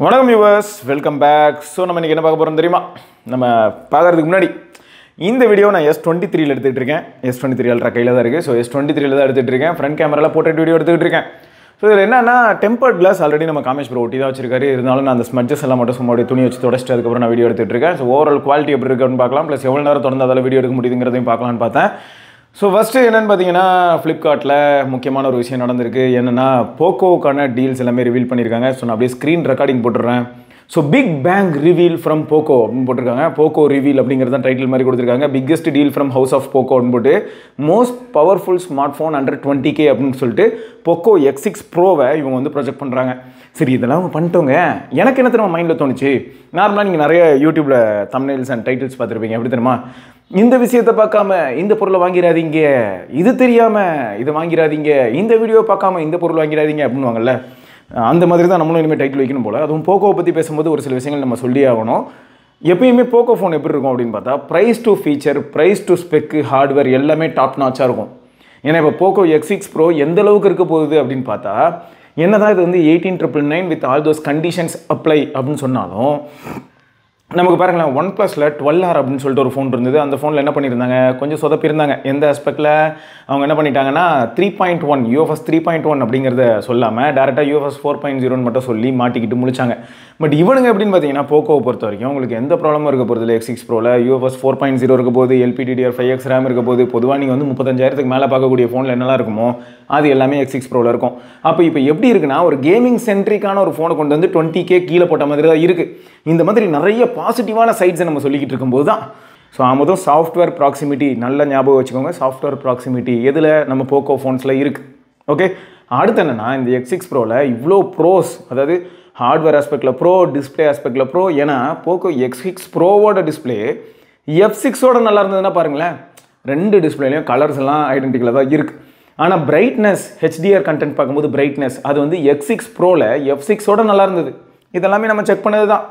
வணக்கம் viewers, welcome back. So நம்ம இன்றைக்கி என்ன பார்க்க போகிறோம் தெரியுமா? நம்ம பார்க்குறதுக்கு முன்னாடி இந்த வீடியோ நான் S23 எடுத்துகிட்டு இருக்கேன். S23 அல்ட்ரா கையில் தான் இருக்குது. ஸோ S23 தான் எடுத்துகிட்டு இருக்கேன். ஃப்ரண்ட் கேமராவில் போர்ட்ரேட் வீடியோ எடுத்துகிட்டு இருக்கேன். ஸோ இதில் என்னன்னா, டெம்பர்ட் கிளாஸ் ஆல்ரெடி நம்ம காமேஷ் ப்ரோ ஒட்டி தான் வச்சிருக்காரு. இருந்தாலும் நான் அந்த ஸ்மட்ஜஸ் எல்லாம் மட்டும் சும்மா துணி வச்சு தொடச்சிட்டு அதுக்கப்புறம் நான் வீடியோ எடுத்துகிட்டு இருக்கேன். ஸோ ஓவரால் குவாலிட்டி எப்படி இருக்குன்னு பார்க்கலாம். ப்ளஸ் எவ்வளோ நேரம் தொடர்ந்து அதில் வீடியோ எடுக்க முடியுதுங்கிறதையும் பார்க்கலான்னு பார்த்தேன். ஸோ ஃபஸ்ட்டு என்னென்னு பார்த்தீங்கன்னா, ஃப்ளிப்கார்ட்டில் முக்கியமான ஒரு விஷயம் நடந்திருக்கு. என்னென்னா, போக்கோவுக்கான டீல்ஸ் எல்லாமே ரிவீல் பண்ணியிருக்காங்க. ஸோ நான் அப்படியே ஸ்க்ரீன் ரெக்கார்டிங் போட்டுடுறேன். So big bang reveal from Poco அப்படின்னு போட்டிருக்காங்க. போக்கோ ரிவீல் அப்படிங்கிறத டைட்டில் மாதிரி கொடுத்துருக்காங்க. Biggest deal from house of Poco அப்படின்னு போட்டு most powerful smartphone under 20K அப்படின்னு சொல்லிட்டு போக்கோ X6 ப்ரோவை இவங்க வந்து ப்ரொஜெக்ட் பண்ணுறாங்க. சரி, இதெல்லாம் அவங்க பண்ணிட்டோங்க. எனக்கு என்ன தெரியுமா மைண்டில் தோணுச்சு, நார்மலாக நீங்கள் நிறைய யூடியூப்பில் தம்ப்நெயில்ஸ் அண்ட் டைட்டில்ஸ் பார்த்துருப்பீங்க. எப்படி தெரியுமா, இந்த விஷயத்தை பார்க்காம இந்த பொருளை வாங்கிடாதீங்க, இது தெரியாமல் இதை வாங்கிடாதீங்க, இந்த வீடியோ பார்க்காம இந்த பொருள் வாங்கிடாதீங்க அப்படின்வாங்கல்ல. அந்த மாதிரி தான் நம்மளும் இனிமேல் டைட்டில் வைக்கணும் போல். அதுவும் போக்கோவை பற்றி பேசும்போது ஒரு சில விஷயங்கள் நம்ம சொல்லி ஆகணும். எப்பயுமே போக்கோ ஃபோன் எப்படி இருக்கும் அப்படின்னு பார்த்தா, price to feature, price to ஸ்பெக்கு, ஹார்ட்வேர் எல்லாமே டாப் நாச்சாக இருக்கும். ஏன்னா இப்போ போக்கோ X6 ப்ரோ எந்த அளவுக்கு இருக்க போகுது அப்படின்னு பார்த்தா, என்னதான் இது வந்து 18,999 with all those conditions apply அப்படின்னு சொன்னாலும், நமக்கு பாருங்களேன், OnePlusல 12R அப்படின்னு சொல்லிட்டு ஒரு ஃபோன் இருந்தது. அந்த ஃபோனில் என்ன பண்ணியிருந்தாங்க, கொஞ்சம் சொதப்பியிருந்தாங்க. எந்த ஆஸ்பெக்டில் அவங்க என்ன பண்ணிட்டாங்கன்னா, 3.1 UFS 3.1 அப்படிங்கிறத சொல்லாமல் டேரெக்டாக UFS 4.0 மட்டும் சொல்லி மாட்டிக்கிட்டு முடிச்சாங்க. பட் இவனுங்க எப்படின்னு பார்த்தீங்கன்னா, போக்கோவை பொறுத்த வரைக்கும் உங்களுக்கு எந்த ப்ராப்ளமும் இருக்க போகிறது இல்லை. X6 ப்ரோவில் UFS 4.0 இருக்க போது, LPDDR5X RAM இருக்க போது. பொதுவாக நீங்கள் வந்து 35,000க்கு மேலே பார்க்கக்கூடிய ஃபோனில் என்னெல்லாம் இருக்குமோ அது எல்லாமே X6 ப்ரோவில் இருக்கும். அப்போ இப்போ எப்படி இருக்குன்னா, ஒரு கேமிங் சென்ட்ரிக்கான ஒரு ஃபோனை கொண்டு வந்து 20K கீழே போட்ட மாதிரி தான் இருக்குது. இந்த மாதிரி நிறைய பாசிட்டிவான சைட்ஸை நம்ம சொல்லிக்கிட்டு இருக்கும்போது தான். ஸோ மொத்தம் சாஃப்ட்வேர் ப்ராக்சிமிட்டி நல்ல ஞாபகம் வச்சுக்கோங்க. சாஃப்ட்வேர் ப்ராக்சிமிட்டி எதில் நம்ம போக்கோ ஃபோன்ஸில் இருக்குது. ஓகே, அடுத்து என்னென்னா, இந்த X6 ப்ரோவில் இவ்வளோ ப்ரோஸ், அதாவது ஹார்ட்வேர் ஆஸ்பெக்டில் ப்ரோ, டிஸ்பிளே ஆஸ்பெக்டில் ப்ரோ. ஏன்னா போக்கோ X6 ப்ரோவோட டிஸ்பிளே F6ஓட நல்லா இருந்ததுன்னா பாருங்களேன், ரெண்டு டிஸ்பிளேலையும் கலர்ஸ் எல்லாம் ஐடென்டிக்கலாக தான் இருக்குது. ஆனால் பிரைட்னஸ், HDR கண்டென்ட் பார்க்கும்போது பிரைட்னஸ் அது வந்து X6 ப்ரோவில் F6ஓட நல்லா இருந்தது. இதெல்லாமே நம்ம செக் பண்ணது தான்.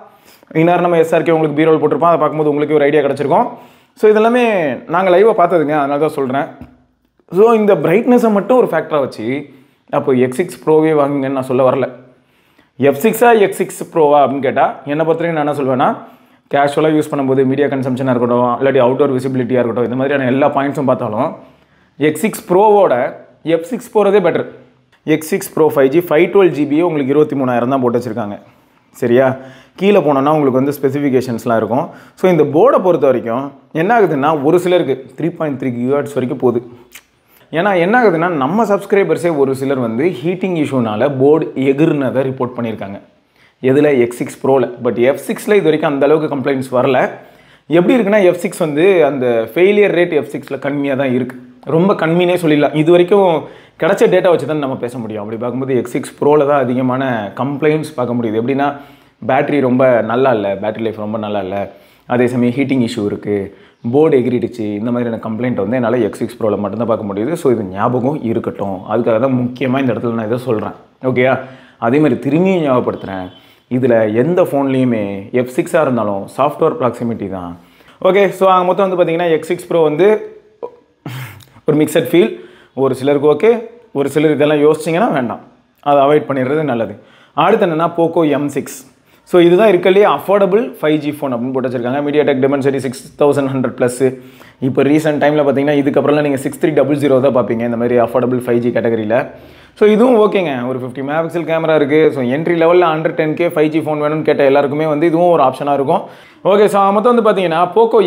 இந்நேரம் நம்ம SRK உங்களுக்கு பீரோல் போட்டிருப்போம். அதை பார்க்கும்போது உங்களுக்கு ஒரு ஐடியா கிடச்சிருக்கும். ஸோ இதெல்லாமே நாங்கள் லைவாக பார்த்ததுங்க, அதனால தான் சொல்கிறேன். ஸோ இந்த பிரைட்னஸை மட்டும் ஒரு ஃபேக்டராக வச்சு அப்போ X6 ப்ரோவே வாங்குங்கன்னு நான் சொல்ல வரல. F6ஆ X6 ப்ரோவா அப்படின்னு கேட்டால் என்னை பொறுத்தவரைக்கும் நான் என்ன சொல்வேன்னா, கேஷுவலாக யூஸ் பண்ணும்போது மீடியா கன்சம்ஷனாக இருக்கட்டும், இல்லாட்டி அவுட்டோர் விசிபிலிட்டியாக இருக்கட்டும், இந்த மாதிரியான எல்லா பாயிண்ட்ஸும் பார்த்தாலும் X6 ப்ரோவோட F6 போகிறதே better. X6 bro 5G 512GB உங்களுக்கு 23,000 தான் போட்டு வச்சுருக்காங்க. சரியா, கீழே போனோன்னா உங்களுக்கு வந்து ஸ்பெசிஃபிகேஷன்ஸ்லாம் இருக்கும். ஸோ இந்த போர்டை பொறுத்த வரைக்கும் என்ன ஆகுதுன்னா, ஒரு சிலருக்கு 3.3 GHz வரைக்கும் போகுது. ஏன்னா என்ன ஆகுதுன்னா, நம்ம சப்ஸ்கிரைபர்ஸே ஒரு சிலர் வந்து ஹீட்டிங் இஷ்யூனால் போர்டு எகிர்னதை ரிப்போர்ட் பண்ணியிருக்காங்க. எதில், X6 ப்ரோவில். பட் F6ல் இது வரைக்கும் அந்தளவுக்கு கம்ப்ளைண்ட்ஸ் வரல. எப்படி இருக்குன்னா, F6 வந்து அந்த ஃபெயிலியர் ரேட் F6ல் கம்மியாக தான் இருக்குது. ரொம்ப கம்மினே சொல்லிடலாம். இது வரைக்கும் கிடச்ச டேட்டா வச்சு தான் நம்ம பேச முடியும். அப்படி பார்க்கும்போது X6 ப்ரோவில் தான் அதிகமான கம்ப்ளைண்ட்ஸ் பார்க்க முடியுது. எப்படின்னா, பேட்டரி ரொம்ப நல்லா இல்லை, பேட்டரி லைஃப் ரொம்ப நல்லா இல்லை, அதே சமயம் ஹீட்டிங் இஷ்யூ இருக்குது, போர்டு எகிரிடுச்சு, இந்த மாதிரியான கம்ப்ளைண்ட் வந்து என்னால் X6 ப்ரோவில் மட்டும்தான் பார்க்க முடியுது. ஸோ இது ஞாபகம் இருக்கட்டும். அதுக்காக தான் முக்கியமாக இந்த இடத்துல நான் இதை சொல்கிறேன். ஓகேயா, அதேமாதிரி திரும்பியும் ஞாபகப்படுத்துகிறேன், இதில் எந்த ஃபோன்லேயுமே F6ஆக இருந்தாலும் சாஃப்ட்வேர் ப்ராக்சிமிட்டி தான். ஓகே, ஸோ மொத்தம் வந்து பார்த்திங்கன்னா X6 ப்ரோ வந்து ஒரு மிக்சட் ஃபீல். ஒரு சிலருக்கு ஓகே, ஒரு சிலர் இதெல்லாம் யோசிச்சிங்கன்னா வேண்டாம், அதை அவாய்ட் பண்ணிடுறது நல்லது. அடுத்து என்னென்னா, போக்கோ M6. ஸோ இதுதான் இருக்கலையே அஃபோர்டபுள் 5G ஃபோன் அப்படின்னு போட்டு வச்சிருக்காங்க. MediaTek Dimensity 6100+. இப்போ ரீசெண்ட் டைமில் பார்த்தீங்கன்னா, இதுக்கப்புறம்லாம் நீங்கள் 6300 தான் பார்ப்பீங்க இந்த மாதிரி அஃபோர்டபுள் 5G கேட்டகரியில். ஸோ இதுவும் ஓகேங்க. ஒரு 50 MP கேமரா இருக்குது. ஸோ என்ட்ரி லெவலில் அண்டர் 10K 5G ஃபோன் வேணும்னு கேட்ட எல்லாருக்குமே வந்து இதுவும் ஒரு ஆப்ஷனாக இருக்கும். ஓகே, ஸோ மொத்தம் வந்து பார்த்தீங்கன்னா, போக்கோ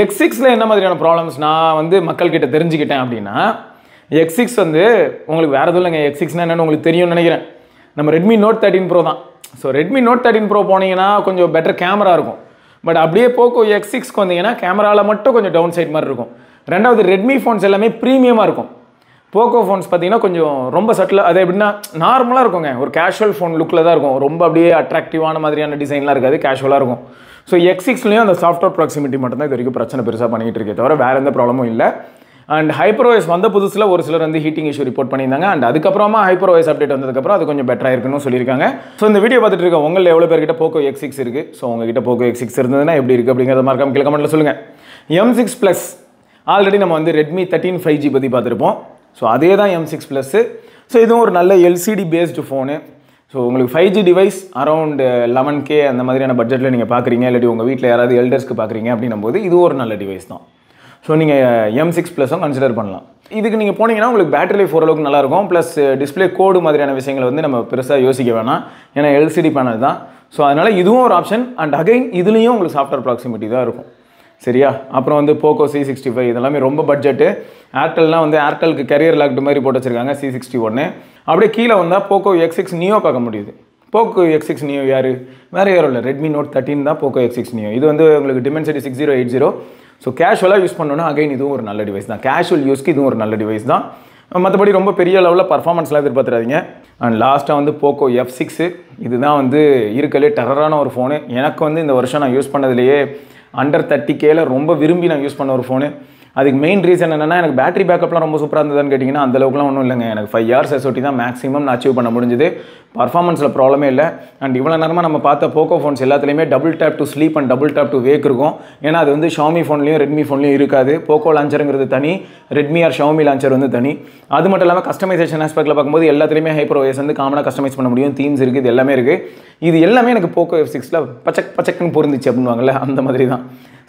X6ல என்ன மாதிரியான ப்ராப்ளம்ஸ் நான் வந்து மக்கள்கிட்ட தெரிஞ்சுக்கிட்டேன் அப்படின்னா, X6 வந்து உங்களுக்கு வேறு எதுவும் இல்லைங்க. X6னா என்னென்னு உங்களுக்கு தெரியும்னு நினைக்கிறேன். நம்ம Redmi Note 13 Pro தான். ஸோ Redmi Note 13 Pro போனீங்கன்னா கொஞ்சம் பெட்டர் கேமரா இருக்கும். பட் அப்படியே போக்கோ X6க்கு வந்தீங்கன்னா கேமராவில் மட்டும் கொஞ்சம் டவுன் சைட் மாதிரி இருக்கும். ரெண்டாவது, ரெட்மி ஃபோன்ஸ் எல்லாமே ப்ரீமியமாக இருக்கும். போக்கோ ஃபோன்ஸ் பார்த்தீங்கன்னா கொஞ்சம் ரொம்ப சட்டிலாக, அது எப்படின்னா நார்மலாக இருக்குங்க. ஒரு கேஷுவல் ஃபோன் லுக்கில் தான் இருக்கும். ரொம்ப அப்படியே அட்ராக்டிவான மாதிரியான டிசைன்லாம் இருக்காது, கேஷுவலாக இருக்கும். ஸோ X6லேயும் அந்த சாஃப்ட்வேர் ப்ராக்சிமிட்டி மட்டும்தான் இது வரைக்கும் பிரச்சனை பெருசாக பண்ணிகிட்டு இருக்கே தவிர வேறு எந்த ப்ராப்ளமும் இல்லை. அண்ட் HyperOS வந்த புதுசில் ஒரு சிலர் வந்து ஹீட்டிங் இஷ்யூ ரிப்போர்ட் பண்ணியிருந்தாங்க. அண்ட் அதுக்கப்புறமா HyperOS அப்டேட் வந்ததுக்கப்புறம் அது கொஞ்சம் பெட்டராக இருக்குன்னு சொல்லியிருக்காங்க. ஸோ இந்த வீடியோ பார்த்துட்டு இருக்க உங்களில் எவ்வளோ பேர்கிட்ட போக்கோ X6 இருக்குது? ஸோ உங்ககிட்ட போக்கோ X6 இருந்ததுன்னா எப்படி இருக்குது அப்படிங்கிறத மறக்காம கீழே கமெண்ட்டில் சொல்லுங்கள். M6 Plus ஆல்ரெடி நம்ம வந்து Redmi 13 5G பற்றி பார்த்துருப்போம். ஸோ அதே தான் M6 Plus. ஸோ இதுவும் ஒரு நல்ல LCD பேஸ்டு ஃபோனு. ஸோ உங்களுக்கு 5G டிவைஸ் அரௌண்ட் 11K அந்த மாதிரியான பட்ஜெட்டில் நீங்கள் பார்க்குறீங்க, இல்லாட்டி உங்கள் வீட்டில் யாராவது எல்டர்ஸ்க்கு பார்க்குறீங்க அப்படின்னும் போது இது ஒரு நல்ல டிவைஸ் தான். ஸோ நீங்கள் M6+ கன்சிடர் பண்ணலாம். இதுக்கு நீங்கள் போனீங்கன்னா உங்களுக்கு பேட்டரி லைஃப் ஓரளவுக்கு நல்லாயிருக்கும். ப்ளஸ் டிஸ்பிளே கோடு மாதிரியான விஷயங்களை வந்து நம்ம பெருசாக யோசிக்க வேணாம், ஏன்னா LCD பேனல் தான். ஸோ அதனால் இதுவும் ஒரு ஆப்ஷன். அண்ட் அகைன் இதுலேயும் உங்களுக்கு சாஃப்ட்வேர் ப்ராக்சிமிட்டி தான் இருக்கும். சரியா? அப்புறம் வந்து போக்கோ C65 இதெல்லாமே ரொம்ப பட்ஜெட்டு. ஏர்டெல்லாம் வந்து ஏர்டெலுக்கு கரியர் லாக்டு மாதிரி போட்டு வச்சிருக்காங்க C61. அப்படியே கீழே வந்தால் போக்கோ X6 நியோ பார்க்க முடியுது. போக்கோ X6 நியோ யார்? வேறு யாரும் இல்லை, Redmi Note 13 தான் போக்கோ X6 நியோ. இது வந்து உங்களுக்கு Dimensity 6080. ஸோ கேஷுவலாக யூஸ் பண்ணணுன்னா அகைன் இதுவும் ஒரு நல்ல டிவைஸ் தான். கேஷுவல் யூஸ்க்கு இதுவும் ஒரு நல்ல டிவைஸ் தான். மற்றபடி ரொம்ப பெரிய லெவலில் பர்ஃபார்மன்ஸ்லாம் எதிர்பார்த்துறாதீங்க. அண்ட் லாஸ்ட்டாக வந்து போக்கோ F6 இதுதான் வந்து இருக்கலே டெரரான ஒரு ஃபோனு. எனக்கு வந்து இந்த வருஷம் நான் யூஸ் பண்ணதுலேயே அண்டர் 30Kல ரொம்ப விரும்பி நான் யூஸ் பண்ண ஒரு ஃபோனு. அதுக்கு மெயின் ரீசன் என்னென்னா, எனக்கு பேட்டரி பேக்கப்லாம் ரொம்ப சூப்பராக இருந்ததுன்னு கேட்டிங்கன்னா அந்தளவுக்குலாம் ஒன்றும் இல்லைங்க. எனக்கு 5 hours SOT தான் மேக்ஸிமம் நான் அச்சீவ் பண்ண முடிஞ்சுது. பர்ஃபார்மன்ஸில் ப்ராப்ளமே இல்லை. அண்ட் இவ்வளோ நேரமாக நம்ம பார்த்த போக்கோ ஃபோன்ஸ் எல்லாத்துலேயுமே double tape to sleep and double tape to wake இருக்கும். ஏன்னா அது வந்து ஷாமி ஃபோன்லேயும் ரெட்மி ஃபோன்லேயும் இருக்காது. போக்கோ லான்ச்சருங்கிறது தனி, ரெட்மி ஆர் ஷாமி லான்ச்சர் வந்து தனி. அது மட்டும் இல்லாமல் கஸ்டமைசேஷன் ஆஸ்பெக்ட்டில் பார்க்கும்போது எல்லாத்துலேயுமே HyperOS வந்து காமனாக கஸ்டமைஸ் பண்ண முடியும். தீம்ஸ் இருக்குது, இது எல்லாமே இருக்குது. இது எல்லாமே எனக்கு போக்கோ F6ல் பச்சக்குன்னு பொருந்துச்சு அப்படின்வாங்கல்ல, அந்த மாதிரி தான்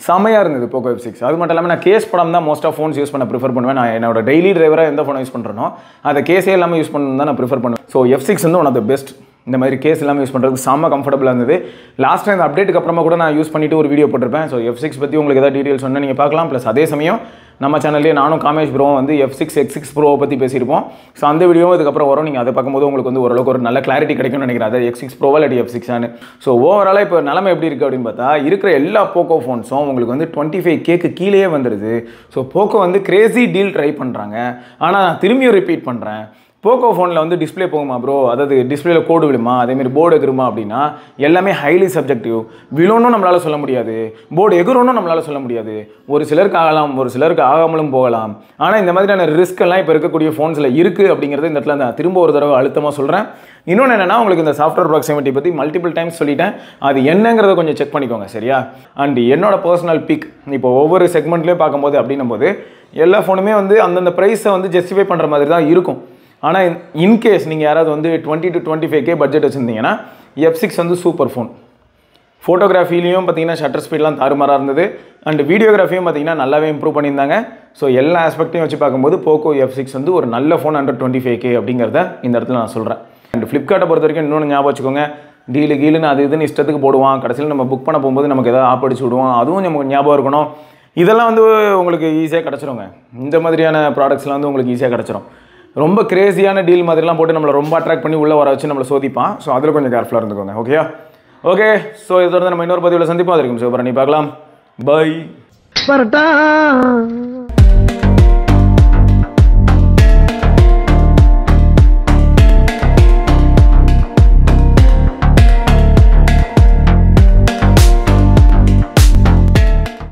செமையாக இருந்தது போக்கோ F6. அது மட்டும் இல்லாமல் நான் கேஸ் படம் தான் மோஸ்ட் ஆஃப் ஃபோன்ஸ் யூஸ் பண்ண ப்ரிஃபர் பண்ணுவேன். நான் என்னோட டெய்லி டிரைவராக எந்த ஃபோனை யூஸ் பண்ணுறேனோ அதை கேஸே இல்லாமல் யூஸ் பண்ணணும் தான் நான் ப்ரிஃபர் பண்ணுவேன். ஸோ F6 வந்து ஒன் ஆஃப் த பெஸ்ட். இந்த மாதிரி கேஸ் இல்லாமல் யூஸ் பண்ணுறதுக்கு செம்ம கம்ஃபர்டபுளாக இருந்தது. லாஸ்ட் டைம் இந்த அப்டேட்டுக்கு அப்புறமா கூட நான் யூஸ் பண்ணிவிட்டு ஒரு வீடியோ போட்டிருப்பேன். ஸோ F6 பற்றி உங்களுக்கு ஏதாவது டீட்டெயில்ஸ் சொன்னால் நீங்கள் பார்க்கலாம். ப்ளஸ் அதே சமயம் நம்ம சேனல்லேயே நானும் காமேஷ் ப்ரோவும் வந்து F6 X6 ப்ரோவை பற்றி பேசியிருப்போம். ஸோ அந்த வீடியோவும் அதுக்கப்புறம் வரும். நீங்கள் அதை பார்க்கும்போது உங்களுக்கு வந்து ஓரளவுக்கு ஒரு நல்ல கிளாரிட்டி கிடைக்கும்னு நினைக்கிறேன். அது X6 ப்ரோவா இல்லாட்டி F6 ஆனு. ஸோ ஓவராலாக இப்போ நிலைமை எப்படி இருக்குது அப்படின்னு பார்த்தா, இருக்கிற எல்லா போக்கோ ஃபோன்ஸும் உங்களுக்கு வந்து 25Kக்கு கீழே வந்துடுது. ஸோ போக்கோ வந்து கிரேசி டீல் ட்ரை பண்ணுறாங்க. ஆனால் நான் திரும்பியும் ரிப்பீட் பண்ணுறேன், போக்கோ ஃபோனில் வந்து டிஸ்பிளே போகுமா ப்ரோ, அதாவது டிஸ்பிளேல கோடு விழுமா, அதேமாரி போர்டு எகுருமா அப்படின்னா எல்லாமே ஹைலி சப்ஜெக்டிவ். விழுணும் நம்மளால் சொல்ல முடியாது, போர்டு எகுறணும் நம்மளால் சொல்ல முடியாது. ஒரு சிலருக்கு ஆகலாம், ஒரு சிலருக்கு ஆகாமலும் போகலாம். ஆனால் இந்த மாதிரியான ரிஸ்க் எல்லாம் இப்போ இருக்கக்கூடிய ஃபோன்ஸில் இருக்குது அப்படிங்கிறது இந்த இடத்துல நான் திரும்ப ஒரு தடவை அழுத்தமாக சொல்கிறேன். இன்னொன்று என்னென்னா, உங்களுக்கு இந்த சாஃப்ட்வேர் ப்ராக்சிமிட்டி பற்றி மல்டிபிள் டைம்ஸ் சொல்லிட்டேன். அது என்னங்கிறத கொஞ்சம் செக் பண்ணிக்கோங்க, சரியா? அண்ட் என்னோட பர்சனல் பிக் இப்போ ஒவ்வொரு செக்மெண்ட்லேயும் பார்க்கும்போது அப்படின்னும் போது எல்லா ஃபோனுமே வந்து அந்தந்த ப்ரைஸை வந்து ஜஸ்டிஃபை பண்ணுற மாதிரி தான் இருக்கும். ஆனால் இன்கேஸ் நீங்கள் யாராவது வந்து 20 to 25K பட்ஜெட் வச்சுருந்தீங்கன்னா F6 வந்து சூப்பர் ஃபோன். ஃபோட்டோகிராஃபிலையும் பார்த்தீங்கன்னா ஷட்டர் ஸ்பீட்லாம் தாறுமாறாக இருந்தது. அண்ட் வீடியோகிராஃபியும் பார்த்தீங்கன்னா நல்லாவே இம்ப்ரூவ் பண்ணியிருந்தாங்க. ஸோ எல்லா ஆஸ்பெக்டையும் வச்சு பார்க்கும்போது போக்கோ F6 வந்து ஒரு நல்ல ஃபோன் அண்டர் 25K அப்படிங்கிறத இந்த இடத்துல நான் சொல்கிறேன். அண்ட் ஃப்ளிப்கார்ட்டை பொறுத்த வரைக்கும் இன்னொன்று ஞாபகம் வச்சுக்கோங்க, டீலு கீழுன்னு அது இதுன்னு இஷ்டத்துக்கு போடுவான். கடைசியில் நம்ம புக் பண்ண போகும்போது நமக்கு எதாவது ஆப் அடிச்சு விடுவோம். அதுவும் நமக்கு ஞாபகம் இருக்கணும். இதெல்லாம் வந்து உங்களுக்கு ஈஸியாக கிடச்சிருங்க. இந்த மாதிரியான ப்ராடக்ட்ஸ்லாம் வந்து உங்களுக்கு ஈஸியாக கிடச்சிரும். ரொம்ப கிரேசியான டீல் மாதிரிலாம் போட்டு நம்மளை ரொம்ப அட்ராக்ட் பண்ணி உள்ளே வர வச்சு நம்மளை சோதிப்பான். ஸோ அதில் கொஞ்சம் கேர்ஃபுல்லாக இருந்துக்கோங்க. ஓகேயா? ஓகே, ஸோ இதோட நம்ம இன்னொரு பதிவில் சந்திப்போம். அது வரைக்கும் சிவபரணி பார்க்கலாம். பை.